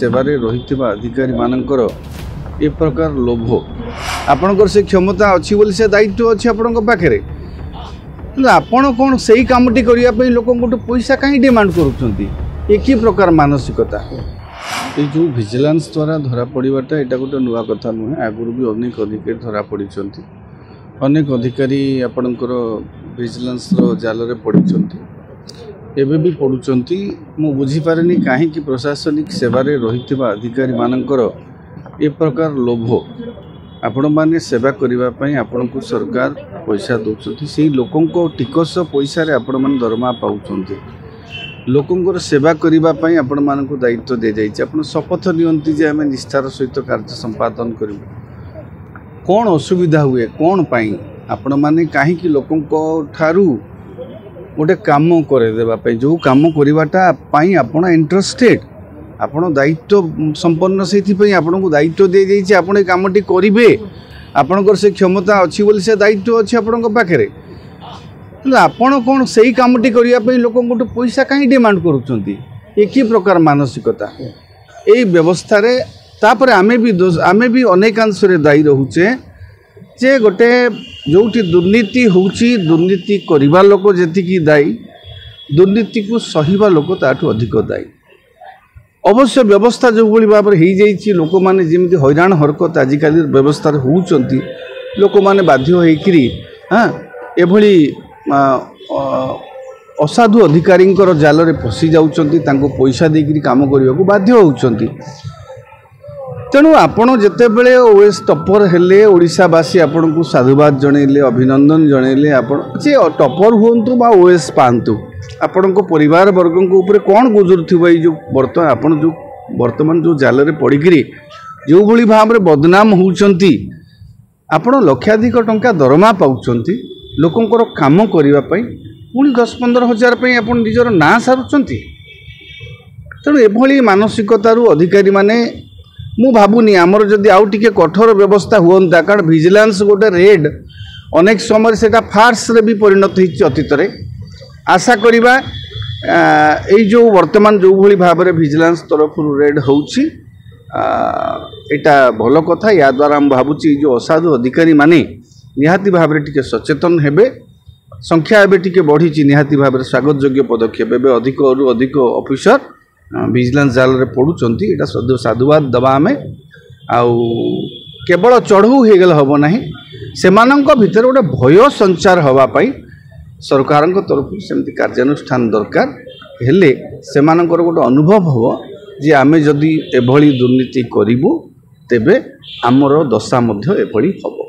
सेवारे रहिथिबा अधिकारी मानकर ए प्रकार लोभ आपणकर से क्षमता अच्छी बोली से दायित्व अच्छी आपण पाखे आपण कौन से कामटी करने लोक पैसा कहीं डिमांड करुँच प्रकार मानसिकता ये जो विजिलेंस द्वारा धरा पड़ाटा यहाँ गोटे नुआ कथा नुहे आगुरी भी अनेक अधिकारी धरा पड़ी अनेक अधिकारी आपणकर विजिलेंस जाल में पड़ी एबे भी पड़ुचंती मु बुझीपारे कहीं प्रशासनिक सेवारे रहिथिबा अधिकारी मानकर ए प्रकार लोभ आपण माने सेवा करने आपण को सरकार पैसा दौरान से लोकों टिकस पैसा रे आपण मान दरमा पाउछंती लोकों सेवा करने आपण मान को दायित्व दे जाइए आपण शपथ नियंती जे आम निष्ठार सहित कार्य संपादन करूँ कौन असुविधा हुए कौन पाई आपण माने कहीं लोकों ठारू गोटे काम करदेवाई जो कम करवाटा आपण इंटरेस्टेड आपण दायित्व संपन्न से आपण को दायित्व दे जाइए आपण ये कमटी करेंगे आपणकर से क्षमता अच्छी बोली से दायित्व अच्छी आपण पाखे आपण कौन से कामटी करने लोक पैसा कहीं डिमांड करुँच ये प्रकार मानसिकता यही व्यवस्था तापर आमे भी अनेकांश दायी रोचे जे गोटे जो दुर्नीति होउची दुर्नीति करिबा लोक जेतिकी दायी दुर्नीति को सहिबा लोक ताठू अधिक दायी अवश्य व्यवस्था जो भली भाव में हो जाइए लोक मैंने जमी हैरान हरकत आजिकल व्यवस्था होती लोक मैंने बाध्य होकरी हाँ एभली असाधु अधिकारी जाल में फसी जाउछंती तांको पैसा देकरी काम करने को बाध्य होउछंती तेणु आपण जितेबले ओएस टपर हेले ओडिशावासी आपण को साधुवाद जनइले अभिनंदन जनइले आपण जे टपर हुंतु बा ओएस पांतु आपण को परिवार वर्ग को ऊपर कौन गुजरुथिबो जो वर्तमान जो जाल रे पड़िकी जो भली भाव में बदनाम होउछंती आपण लक्षाधिक टंका दरमा पाउछंती लोकंकर काम करिबा पई पुणी 10-15 हजार पई आपण निजर ना सारुछंती तेणु एभली मानसिकतारू अधिकारी माने मु भावुनी आमर जदि आउ टिके कठोर व्यवस्था हुआ कारण विजिलेंस गोटे रेड अनेक समय से फार्स रे भी परिणत होती अतीत आशा करिबा एई जो वर्तमान जो भली भाव में विजिलेंस तरफ रेड होउची एटा भल कथा या द्वारा हम भावुची जो असाधु अधिकारी माने निहाती भाव में टिके सचेतन हेबे संख्या एबे टिके बढ़ी निहाती भाव में स्वागत योग्य पदक्षेप एबे अधिक अधिक ऑफिसर विजिलेंस जाल रे पड़ुचंती एटा साधुवाद दबा आमे आउ केवल चढ़ऊ हो गले हम ना सेमानंक भितर गोटे भय संचार हवा पाई सरकार तरफ सेमती कार्यानुष्ठान दरकार हेले सेमानंकर गोटे अनुभव हो जे आमे जदि एभली दुर्नीति करिबु तेबे आमर दशा मध्य एभली हबो।